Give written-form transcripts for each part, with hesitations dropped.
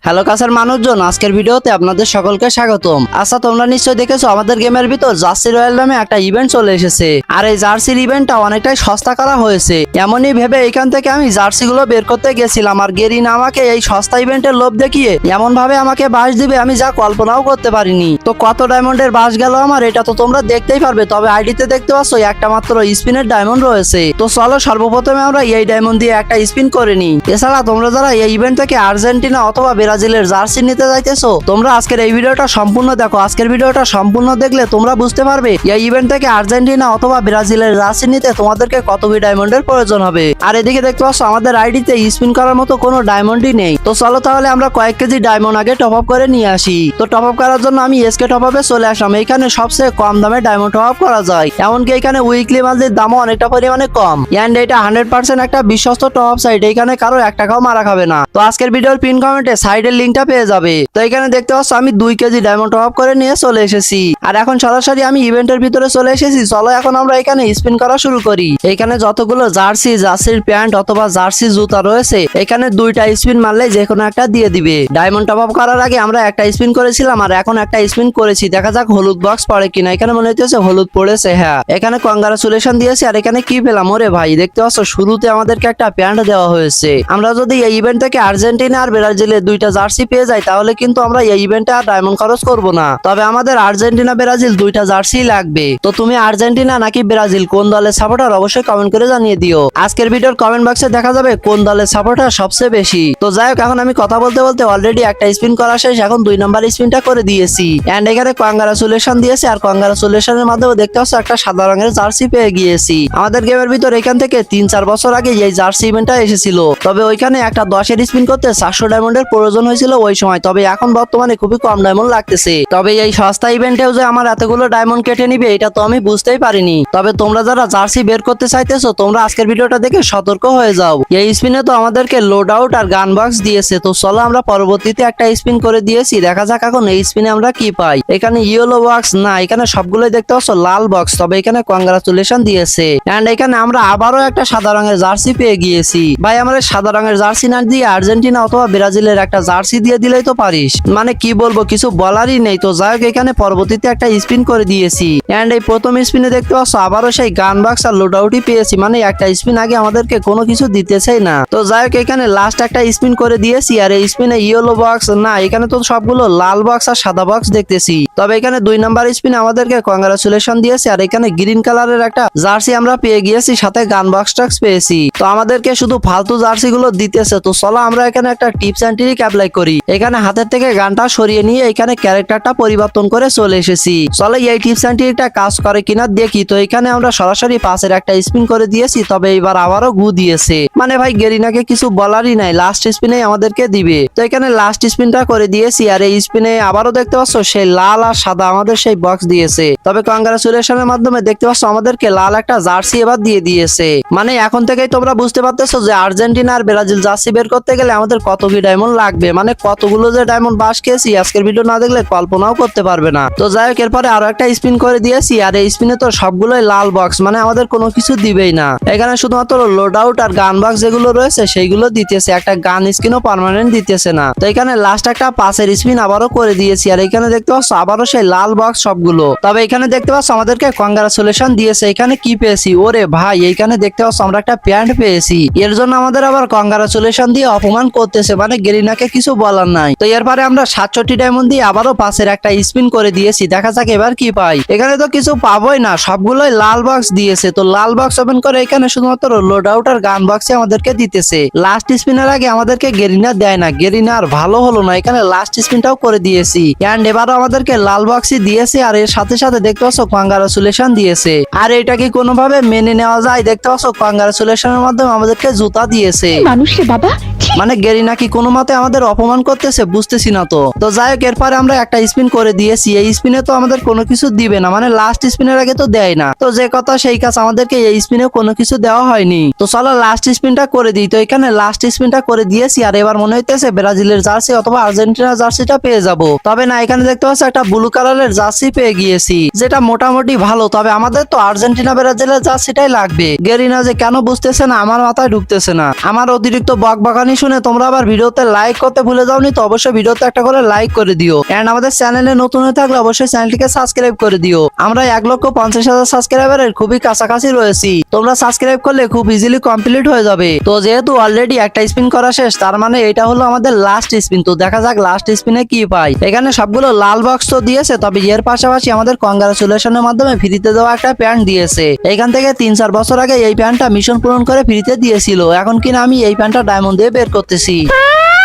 Hello কাছের মানুষজন, আজকের ভিডিওতে আপনাদের সকলকে স্বাগতম। আচ্ছা, তোমরা নিশ্চয়ই দেখেছো আমাদের গেমের ভিতর জার্সি রয়্যাল নামে একটা ইভেন্ট চলে এসেছে। আর এই জার্সির ইভেন্টটা অনেকটাই সস্তা করা হয়েছে। এমনই ভেবে এখান থেকে আমি জার্সিগুলো বের করতে গেছিলাম, আর গেরিনা আমাকে এই সস্তা ইভেন্টের লোভ দেখিয়ে এমন ভাবে আমাকে বাস দিবে আমি যা কল্পনাও করতে পারিনি। তো কত ডায়মন্ডের বাস গেল আমার, এটা তো তোমরা দেখতেই পারবে। তবে আইডিতে দেখতে পাচ্ছ একটা মাত্র স্পিনের ডায়মন্ড রয়েছে। তো চলো সর্বপ্রথমে আমরা এই ডায়মন্ড দিয়ে একটা স্পিন করে নিই। এছাড়া তোমরা যারা এই ইভেন্ট থেকে আর্জেন্টিনা অথবা ব্রাজিলের জার্সি নিতে যাইতেছো, তোমরা আজকের এই ভিডিওটা সম্পূর্ণ দেখো। আজকের ভিডিওটা সম্পূর্ণ দেখলে তোমরা বুঝতে পারবে এই ইভেন্ট থেকে আর্জেন্টিনা অথবা ব্রাজিলের জার্সি নিতে তোমাদেরকে কতটি ডায়মন্ডের প্রয়োজন হবে। আর এদিকে দেখতে পাচ্ছ আমাদের আইডিতে স্পিন করার মতো কোনো ডায়মন্ডই নেই। তো চলো তাহলে আমরা কয়েক কেজি ডায়মন্ড আগে টপ আপ করে নিয়ে আসি। তো টপ আপ করার জন্য আমি এসকে টপ আপে চলে আসলাম। এখানে সবচেয়ে কম দামে ডায়মন্ড টপ আপ করা যায়। এমনকি এখানে উইকলি মান্থলির দামও অনেকটা পরিমাণে কম। এন্ড এটা 100% একটা বিশ্বস্ত টপ আপ সাইট। এখানে কারো 1 টাকাও মারা খাবে না। তো আজকের ভিডিওর পিন কমেন্টে সাইডের লিঙ্কটা পেয়ে যাবে। তো এখানে দেখতে পাচ্ছ আমি 2 কেজি ডায়মন্ড টপ আপ করে নিয়ে চলে এসেছি। আর এখন সরাসরি আমি ইভেন্টের ভিতরে চলে এসেছি। চলো এখন আমরা এখানে স্পিন করা শুরু করি। এখানে যতগুলো জার্সির প্যান্ট অথবা জার্সি জুতা রয়েছে, এখানে 2টা স্পিন মারলে যে কোনো একটা দিয়ে দিবে। ডায়মন্ড টপ আপ করার আগে আমরা একটা স্পিন করেছিলাম আর এখন একটা স্পিন করেছি। দেখা যাক হলুদ বক্স পড়ে কিনা। এখানে মনে হচ্ছে হলুদ পড়েছে। হ্যাঁ, এখানে কংগ্রাচুলেশন দিয়েছি। আর এখানে কি পেলাম? ওরে ভাই, দেখতে পাচ্ছ শুরুতে আমাদেরকে একটা প্যান্ট দেওয়া হয়েছে। আমরা যদি এই ইভেন্ট থেকে আর্জেন্টিনা আর ব্রাজিলের 2টা জার্সি পেয়ে যাই তাহলে কিন্তু আমরা এই ইভেন্টে আর ডায়মন্ড খরচ করব না। তবে আমাদের আর্জেন্টিনা ব্রাজিল 2টা জার্সি লাগবে। তো তুমি আর্জেন্টিনা নাকি ব্রাজিল কোন দলের সাপোর্টার অবশ্যই কমেন্ট করে জানিয়ে দিও। আজকের ভিডিওর কমেন্ট বক্সে দেখা যাবে কোন দলের সাপোর্টার সবচেয়ে বেশি। তো যাই হোক, এখন আমি কথা বলতে বলতে অলরেডি একটা স্পিন করা শেষ। এখন 2 নাম্বার স্পিনটা করে দিয়েছি। এন্ড এখানে কংগ্রাচুলেশন দিয়েছে। আর কংগ্রাচুলেশনের মাধ্যমে দেখতে পাচ্ছ একটা সাদা রঙের জার্সি পেয়ে গিয়েছি। আমাদের গেমের ভিতর এখান থেকে 3-4 বছর আগে এই জার্সি ইভেন্টটা এসেছিল। তবে ওইখানে একটা 10-এর স্পিন করতে 400 ডায়মন্ডের প্রয়োজন হয়েছিল ওই সময়। তবে এখন বর্তমানে খুবই কম ডায়মন্ড লাগতেছে। তবে এই সস্তা ইভেন্টেও যে আমার এতগুলো ডায়মন্ড কেটে নিবে এটা তো আমি বুঝতেই পারিনি। তবে তোমরা যারা জার্সি বের করতে চাইতেছো তোমরা আজকের ভিডিওটা দেখে সতর্ক হয়ে যাও। এই স্পিনে তো আমাদেরকে লোড আউট আর গান বক্স দিয়েছে। তো চলো আমরা পরবর্তীতে একটা স্পিন করে দিয়েছি। দেখা যাক এখন এই স্পিনে আমরা কি পাই। এখানে ইয়েলো বক্স না, এখানে সবগুলোই দেখতে পাচ্ছ লাল বক্স। তবে এখানে কংগ্রাচুলেশন দিয়েছে। এন্ড এখানে আমরা আবারও একটা সাদা রঙের জার্সি পেয়ে গিয়েছি। ভাই, আমাদের সাদা রঙের জার্সি না দিয়ে আর্জেন্টিনা অথবা ব্রাজিলের একটা জার্সি দিয়ে দিলেই তো পারিস। মানে কি বলবো, কিছু বলারই নেই। তো যাই হোক, এখানে পরবর্তীতে একটা স্পিন করে দিয়েছি। এন্ড এই প্রথম স্পিনে দেখতে পাচ্ছ আবারও সেই গান বক্স আর লোড আউটই পেয়েছি। মানে একটা স্পিন আগে আমাদেরকে কোনো কিছু দিতেছেই না। তো যাই হোক, এখানে লাস্ট একটা স্পিন করে দিয়েছি। আর এই স্পিনে ইয়েলো বক্স না, এখানে তো সবগুলো লাল বক্স আর সাদা বক্স দেখতেছি। তবে এখানে 2 নাম্বার স্পিনে আমাদেরকে কংগ্রাচুলেশন দিয়েছে। আর এখানে গ্রিন কালারের একটা জার্সি আমরা পেয়ে গিয়েছি, সাথে গান বক্স টক্স পেয়েছি। তো আমাদেরকে শুধু ফালতু জার্সি গুলো দিতেছে। তো চলো আমরা এখানে একটা টিপস এন্ড ট্রিক অ্যাপ্লাই করি। এখানে হাতের থেকে গানটা সরিয়ে নিয়ে এখানে ক্যারেক্টারটা পরিবর্তন করে চলে এসেছি। চলো এই টিপস এন্ড ট্রিকটা কাজ করে কিনা দেখি। তো এখানে আমরা সরাসরি পাশের একটা স্পিন করে দিয়েছি। তবে এবার আবারও গু দিয়েছে। মানে ভাই, গেরিনাকে কিছু বলারই নাই, লাস্ট স্পিনে আমাদেরকে দিবে। তো এখানে লাস্ট স্পিনটা করে দিয়েছি। আর এই স্পিনে আবারও দেখতে পাচ্ছ সেই লাল আর সাদা আমাদের সেই বক্স দিয়েছে। তবে কংগ্রাচুলেশনের মাধ্যমে দেখতে পাচ্ছ আমাদেরকে লাল একটা জার্সি এবার দিয়ে দিয়েছে। মানে এখন থেকেই তোমরা বুঝতে পারতেছো যে আর্জেন্টিনা আর ব্রাজিল জার্সি বের করতে গেলে আমাদের কত কি ডায়মন্ড লাগবে। মানে কতগুলো যে ডায়মন্ড বাস খেয়েছি আজকের ভিডিও না দেখলে কল্পনাও করতে পারবে না। তো যাই হোক, এরপরে আরো একটা স্পিন করে দিয়েছি। আর এই স্পিনে তো সবগুলোই লাল বক্স, মানে আমাদের কোনো কিছু দিবেই না। এখানে শুধুমাত্র লোড আউট আর গান বক্স যেগুলো রয়েছে সেইগুলো দিতেছে, একটা গান স্কিনও পার্মানেন্ট দিতেছে না। তো এখানে লাস্ট একটা পাসের স্পিন আবারও করে দিয়েছি। আর এখানে দেখতে পাচ্ছ আবারও সেই লাল বক্স সবগুলো। তবে এখানে দেখতে পাচ্ছ আমাদেরকে কংগ্রাচুলেশন দিয়েছে। এখানে কি পেয়েছি? ওরে ভাই, এইখানে দেখতে পাচ্ছ আমরা একটা প্যান্ট পেয়েছি। এর জন্য আমাদের আবার কংগ্রাচুলেশন দিয়ে অপমান করতেছে। মানে গেরিনাকে কিছু বলার নাই। তো এরপরে আমরা 67 ডায়মন্ড দিয়ে আবারও পাশের একটা স্পিন করে দিয়েছি। দেখা যাক এবার কি পাই। এখানে তো কিছু পাবোই না, সবগুলোই লাল বক্স দিয়েছে। তো লাল বক্স ওপেন করে এখানে শুধুমাত্র লোড আউট আর গান বক্সে আমাদেরকে দিতেছে। লাস্ট স্পিনের আগে আমাদেরকে গেরিনা দেয় না। গেরিনা আর ভালো হলো না, এখানে লাস্ট স্পিনটাও করে দিয়েছি। এন্ড এবারও আমাদেরকে লাল বক্সই দিয়েছে। আর এর সাথে সাথে দেখতে পাচ্ছ কংগ্রাচুলেশন দিয়েছে। আর এটা কি কোনোভাবে মেনে নেওয়া যায়? দেখতে পাচ্ছ কংগ্রাচুলেশনের মাধ্যমে আমাদেরকে জুতা দিয়েছে। মানুষে বাবা, মানে গেরিনা কি কোনো মতে আমাদের অপমান করতেছে, বুঝতেছি না। তো যাই হোক, এরপরে আমরা একটা স্পিন করে দিয়েছি। এই স্পিনে তো আমাদের কোনো কিছু দিবে না, মানে লাস্ট স্পিনের আগে তো দেয় না। তো যে কথা সেই কাজ, আমাদেরকে এই স্পিনে কোনো কিছু দেওয়া হয়নি। তো চলো লাস্ট স্পিনটা করে দিই। তো এখানে লাস্ট স্পিনটা করে দিয়েছি। আর এবার মনে হইতেছে ব্রাজিলের জার্সি অথবা আর্জেন্টিনার জার্সিটা পেয়ে যাব। তবে না, এখানে দেখতে পাচ্ছ একটা ব্লু কালারের জার্সি পেয়ে গিয়েছি, যেটা মোটামুটি ভালো। তবে আমাদের তো আর্জেন্টিনা ব্রাজিলের জার্সিটাই লাগবে। গেরিনা যে কেন বুঝতেছে না আমার মাথায় ঢুকতেছে না। আমার অতিরিক্ত বকবকানি শুনে শুনে তোমরা আবার ভিডিওতে লাইক করতে ভুলে যাওনি, তো অবশ্যই ভিডিওতে একটা করে লাইক করে দিও। এন্ড আমাদের চ্যানেলে নতুন হয়ে থাকলে অবশ্যই চ্যানেলটিকে সাবস্ক্রাইব করে দিও। আমরা 1,50,000 সাবস্ক্রাইবারের খুবই কাছাকাছি রয়েছি। তোমরা সাবস্ক্রাইব করলে খুব ইজিলি কমপ্লিট হয়ে যাবে। তো যেহেতু অলরেডি একটা স্পিন করা শেষ, তার মানে এটা হলো আমাদের লাস্ট স্পিন। তো দেখা যাক লাস্ট স্পিনে কি পাই। এখানে সবগুলো লাল বক্স তো দিয়েছে, তবে এর পাশাপাশি আমাদের কংগ্রাচুলেশনের মাধ্যমে ফ্রিতে দেওয়া একটা প্যান্ট দিয়েছে। এখান থেকে 3-4 বছর আগে এই প্যান্টটা মিশন পূরণ করে ফ্রিতে দিয়েছিল। এখন কিনা আমি এই প্যান্টটা ডায়মন্ড দিয়ে বের করতেছি।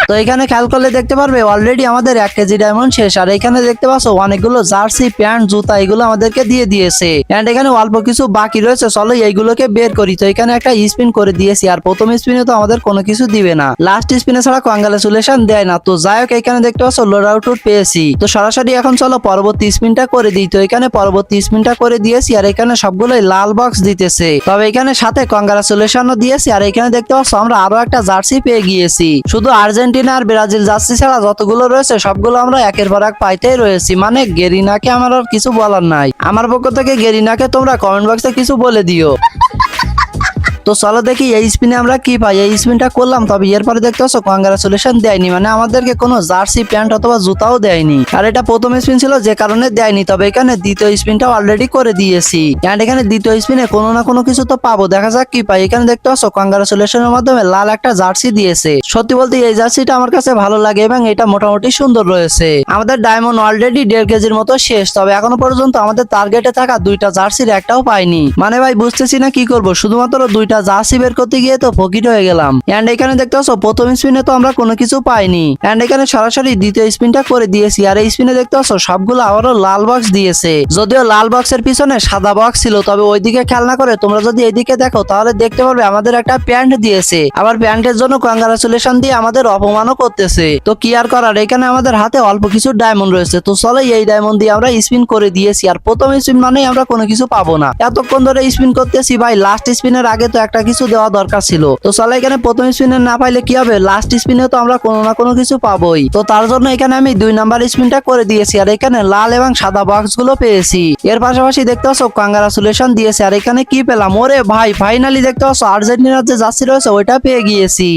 তো এখানে খেয়াল করলে দেখতে পারবে অলরেডি আমাদের 1 কেজি ডায়মন্ড শেষ। আর এখানে দেখতে পাচ্ছ অনেকগুলো জার্সি, প্যান্ট, জুতা এগুলো আমাদেরকে দিয়ে দিয়েছে। এন্ড এখানে অল্প কিছু বাকি রয়েছে, চলো এইগুলোকে বের করি। তো এখানে একটা স্পিন করে দিয়েছি, আর প্রথম স্পিনে তো আমাদের কোনো কিছু দিবে না, লাস্ট স্পিনে ছাড়া কংগ্রাচুলেশন দেয় না। তো যাই হোক, এখানে দেখতে পাচ্ছ লোড আউট পেয়েছি। তো সরাসরি এখন চলো পরবর্তী স্পিনটা করে দিই। তো এখানে পরবর্তী স্পিনটা করে দিয়েছি, আর এখানে সবগুলোই লাল বক্স দিতেছে। তবে এখানে সাথে কংগ্রাচুলেশনও দিয়েছি। আর এখানে দেখতে পাচ্ছ আমরা আরো একটা জার্সি পেয়ে গিয়েছি। শুধু আর্জেন্টিনা আর ব্রাজিল জার্সি ছাড়া যতগুলো রয়েছে সবগুলো আমরা একের পর এক পাইতেই রয়েছি। মানে গেরিনাকে আমার আর কিছু বলার নাই। আমার পক্ষ থেকে গেরিনাকে তোমরা কমেন্ট বক্সে কিছু বলে দিও। তো চলো দেখি এই স্পিনে আমরা কি পাই। এই স্পিনটা করলাম, তবে এরপরে দেখতে পাচ্ছ কংগ্রাচুলেশন দেয়নি, মানে আমাদেরকে কোনো জার্সি, প্যান্ট অথবা জুতাও দেয়নি। আর এটা প্রথম স্পিন ছিল যে কারণে দেয়নি। তবে এখানে দ্বিতীয় স্পিনটা অলরেডি করে দিয়েছি। এন্ড এখানে দ্বিতীয় স্পিনে কোনো না কোনো কিছু তো পাবো, দেখা যাক কি পাই। এখানে দেখতে পাচ্ছ কংগ্রাচুলেশনের মাধ্যমে লাল একটা জার্সি দিয়েছে। সত্যি বলতে এই জার্সিটা আমার কাছে ভালো লাগে এবং এটা মোটামুটি সুন্দর রয়েছে। আমাদের ডায়মন্ড অলরেডি 1.5 কেজির মতো শেষ, তবে এখনো পর্যন্ত আমাদের টার্গেটে থাকা 2টা জার্সির একটাও পাইনি। মানে ভাই বুঝতেছি না কি করবো, শুধুমাত্র 2টা জার্সি বের করতে গিয়ে তো ফকির হয়ে গেলাম। এন্ড এখানে দেখতে পাচ্ছ প্রথম স্পিনে তো আমরা কোনো কিছু পাইনি। এন্ড এখানে সরাসরি দ্বিতীয় স্পিনটা করে দিয়েছি। আর এই স্পিনে দেখতে পাচ্ছ সবগুলো আবারও লাল বক্স দিয়েছে। যদিও লাল বক্সের পিছনে সাদা বক্স ছিল, তবে ওইদিকে খেয়াল না করে তোমরা যদি এইদিকে দেখো তাহলে দেখতে পারবে আমাদের একটা প্যান্ট দিয়েছে। আবার প্যান্টের জন্য কংগ্রাচুলেশন দিয়ে আমাদের অপমানও করতেছে। তো কি আর করার, এখানে আমাদের হাতে অল্প কিছু ডায়মন্ড রয়েছে। তো চলো এই ডায়মন্ড দিয়ে আমরা স্পিন করে দিয়েছি। আর প্রথম স্পিন মানেই আমরা কোনো কিছু পাবো না। এতক্ষণ ধরে স্পিন করতেছি ভাই, লাস্ট স্পিনের আগে তো একটা কিছু দেওয়া দরকার ছিল। তো চলো এখানে প্রথম স্পিনে না পাইলে কি হবে, লাস্ট স্পিনে তো আমরা কোনো না কোনো কিছু পাবোই। তো তার জন্য এখানে আমি 2 নাম্বার স্পিনটা করে দিয়েছি। আর এখানে লাল এবং সাদা বক্স গুলো পেয়েছি। এর পাশাপাশি দেখতে পাচ্ছ কংগ্রাচুলেশন দিয়েছে। আর এখানে কি পেলাম, ওরে ভাই ফাইনালি দেখতে পাচ্ছ আর্জেন্টিনার যে জার্সি রয়েছে ওইটা পেয়ে গিয়েছি।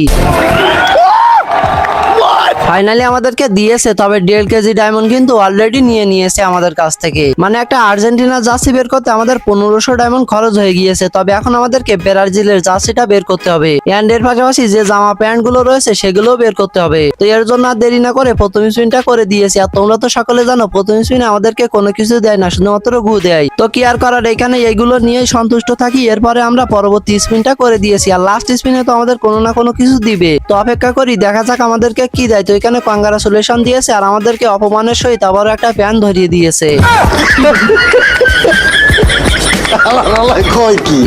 ফাইনালি আমাদেরকে দিয়েছে, তবে 1.5 কেজি ডায়মন্ড কিন্তু অলরেডি নিয়ে নিয়েছে আমাদের কাছ থেকে। মানে একটা আর্জেন্টিনা জার্সি বের করতে আমাদের 1500 ডায়মন্ড খরচ হয়ে গিয়েছে। তবে এখন আমাদেরকে ব্রাজিলের জার্সিটা বের করতে হবে। এন্ড এর পাশাপাশি যে জামা প্যান্ট গুলো রয়েছে সেগুলো বের করতে হবে। তো এর জন্য আর দেরি না করে প্রথম স্পিনটা করে দিয়েছি। আর তোমরা তো সকলে জানো প্রথম স্পিনে আমাদেরকে কোনো কিছু দেয় না, শুধুমাত্র ঘু দেয়। তো কি আর করার, এখানে এইগুলো নিয়েই সন্তুষ্ট থাকি। এরপরে আমরা পরবর্তী স্পিনটা করে দিয়েছি। আর লাস্ট স্পিনে তো আমাদের কোনো না কোনো কিছু দিবে। তো অপেক্ষা করি, দেখা যাক আমাদেরকে কি দেয়। তো এখানে কংগ্রাচুলেশন দিয়েছে, আর আমাদেরকে অপমানের সহিত আবারও একটা প্যান্ট ধরিয়ে দিয়েছে।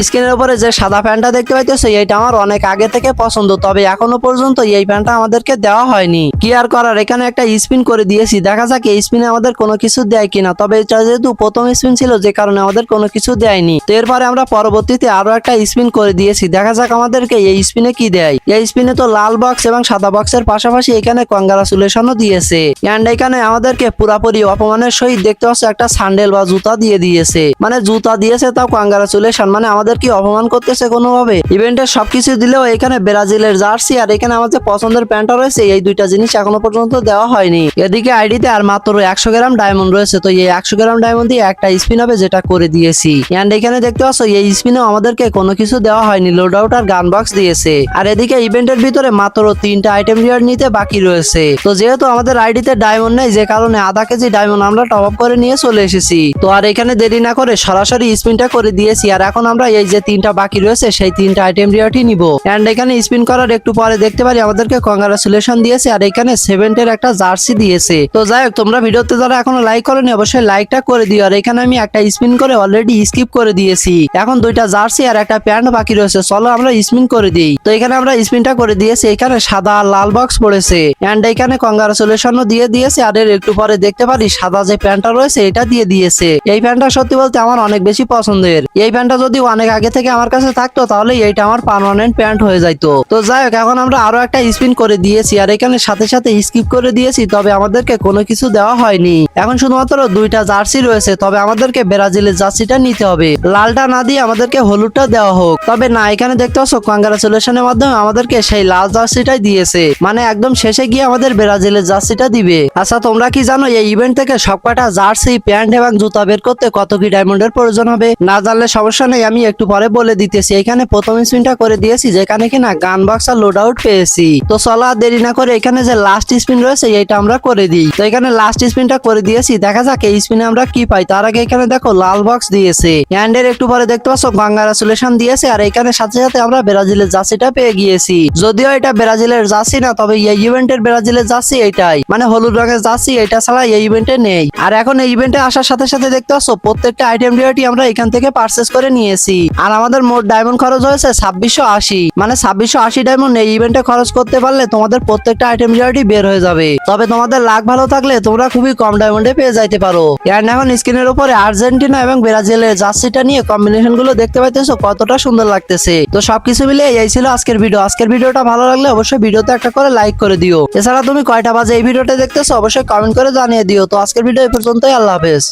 স্ক্রিনের উপরে যে সাদা প্যান্টটা দেখতে পাইতেছো এইটা আমার অনেক আগে থেকে পছন্দ, তবে এখনো পর্যন্ত এই প্যান্টটা আমাদেরকে দেওয়া হয়নি। কি আর করার, এখানে একটা স্পিন করে দিয়েছি, দেখা যাক এই স্পিনে আমাদের কোনো কিছু দেয় কিনা। তবে এটা যেহেতু প্রথম স্পিন ছিল যে কারণে আমাদের কোনো কিছু দেয়নি। তো এরপরে আমরা পরবর্তীতে আরো একটা স্পিন করে দিয়েছি, দেখা যাক আমাদেরকে এই স্পিনে কি দেয়। এই স্পিনে তো লাল বক্স এবং সাদা বক্সের পাশাপাশি এখানে কংগ্রাচুলেশনও দিয়েছে। এন্ড এখানে আমাদেরকে পুরাপুরি অপমানের সহিত দেখতে পাচ্ছ একটা স্যান্ডেল বা জুতা দিয়ে দিয়েছে। মানে জুতা দিয়েছে তাও কংগ্রাচুলেশন, মানে আমাদের কি অপমান করতেছে কোনোভাবে। ইভেন্টের সবকিছু দিলেও এখানে ব্রাজিলের জার্সি আর এখানে আমাদের পছন্দের প্যান্টটা রয়েছে, এই 2টা জিনিস এখনো পর্যন্ত দেওয়া হয়নি। এদিকে আইডিতে আর মাত্র 100 গ্রাম ডায়মন্ড রয়েছে। তো এই 100 গ্রাম ডায়মন্ড দিয়ে একটা স্পিন হবে, যেটা করে দিয়েছি। এন্ড এখানে দেখতে পাচ্ছ এই স্পিনেও আমাদেরকে কোনো কিছু দেওয়া হয়নি, লোড আউট আর গান বক্স দিয়েছে। আর এদিকে ইভেন্টের ভিতরে মাত্র 3টা আইটেম রিওয়ার্ড নিতে বাকি রয়েছে। তো যেহেতু আমাদের আইডিতে ডায়মন্ড নেই, যে কারণে আধা কেজি ডায়মন্ড আমরা টপ আপ করে নিয়ে চলে এসেছি। তো আর এখানে দেরি না করে সরাসরি স্পিনটা করে দিয়েছি। আর এখন আমরা এই যে 3টা বাকি রয়েছে সেই 3টা আইটেম রিওয়ার্ডই নিব। এন্ড এখানে স্পিন করার একটু পরে দেখতে পারি আমাদেরকে কংগ্রাচুলেশন দিয়েছে, আর এখানে 7 এর একটা জার্সি দিয়েছে। তো যাই হোক, তোমরা ভিডিওতে যারা এখনো লাইক করোনি অবশ্যই লাইকটা করে দিও। আর এখানে আমি একটা স্পিন করে অলরেডি স্কিপ করে দিয়েছি। এখন 2টা জার্সি আর একটা প্যান্ট বাকি রয়েছে, চলো আমরা স্পিন করে দিই। তো এখানে আমরা স্পিনটা করে দিয়েছি, এখানে সাদা আর লাল বক্স পড়েছে। এন্ড এখানে কংগ্রাচুলেশনও দিয়ে দিয়েছে। আর এর একটু পরে দেখতে পারি সাদা যে প্যান্টটা রয়েছে এটা দিয়ে দিয়েছে। এই প্যান্টটা সত্যি বলতে আমার অনেক বেশি পছন্দ। পছন্দের। এই প্যান্টটা যদি অনেক আগে থেকে আমার কাছে থাকতো তাহলে এইটা আমার পার্মানেন্ট প্যান্ট হয়ে যাইতো। তো যাই হোক, এখন আমরা আরো একটা স্পিন করে দিয়েছি আর এখানে সাথে সাথে স্কিপ করে দিয়েছি, তবে আমাদেরকে কোনো কিছু দেওয়া হয়নি। এখন শুধুমাত্র দুইটা জার্সি রয়েছে, তবে আমাদেরকে ব্রাজিলের জার্সিটা নিতে হবে। লালটা না দিয়ে আমাদেরকে হলুদটা দেওয়া হোক। তবে না, এখানে দেখতে পাচ্ছ কংগ্রাচুলেশনের মাধ্যমে আমাদেরকে সেই লাল জার্সিটাই দিয়েছে, মানে একদম শেষে গিয়ে আমাদের ব্রাজিলের জার্সিটা দিবে। আচ্ছা, তোমরা কি জানো এই ইভেন্ট থেকে সবকটা জার্সি, প্যান্ট এবং জুতা বের করতে কত কি ডায়মন্ডের প্রয়োজন হবে? না জানলে সমস্যা নেই, আমি একটু পরে বলে দিতেছি। এখানে প্রথম স্পিনটা করে দিয়েছি, যেখানে কিনা গান বক্স আর লোড আউট পেয়েছি। তো চলো আর দেরি না করে এখানে যে লাস্ট স্পিন রয়েছে এইটা আমরা করে দিই। তো এখানে লাস্ট স্পিনটা করে দিয়েছি, দেখা যাক এই স্পিনে আমরা কি পাই। তার আগে এখানে দেখো লাল বক্স দিয়েছে, হ্যান্ডের একটু পরে দেখতে পাচ্ছ কংগ্রাচুলেশন দিয়েছে, আর এখানে সাথে সাথে আমরা ব্রাজিলের জার্সিটা পেয়ে গিয়েছি। যদিও এটা ব্রাজিলের জার্সি না, তবে এই ইভেন্টের ব্রাজিলের জার্সি এইটাই, মানে হলুদ রঙের জার্সি, এটা ছাড়া এই ইভেন্টে নেই। আর এখন এই ইভেন্টে আসার সাথে সাথে দেখতে পাচ্ছ প্রত্যেকটা আইটেম ডিওটি আমরা এখান থেকে পারচেস করে নিয়েছি। আর আমাদের মোট ডায়মন্ড খরচ হয়েছে 2680, মানে 2680 ডায়মন্ড এই ইভেন্টে খরচ করতে পারলে তোমাদের প্রত্যেকটা আইটেম ডিওটি বের হয়ে যাবে। তবে তোমাদের লাক ভালো থাকলে তোমরা খুবই কম ডায়মন্ডে পেয়ে যাইতে পারো। এন্ড এখন স্ক্রিনের উপরে আর্জেন্টিনা এবং ব্রাজিলের জার্সিটা নিয়ে কম্বিনেশন গুলো দেখতে পাইতেছো কতটা সুন্দর লাগতেছে। তো সবকিছু মিলে এই ছিল আজকের ভিডিও। আজকের ভিডিওটা ভালো লাগলে অবশ্যই ভিডিওতে একটা করে লাইক করে দিও। এছাড়া তুমি কয়টা বাজে এই ভিডিওটা দেখতেছো অবশ্যই কমেন্ট করে জানিয়ে দিও। তো আজকের ভিডিও এই পর্যন্তই, আল্লাহ হাফেজ।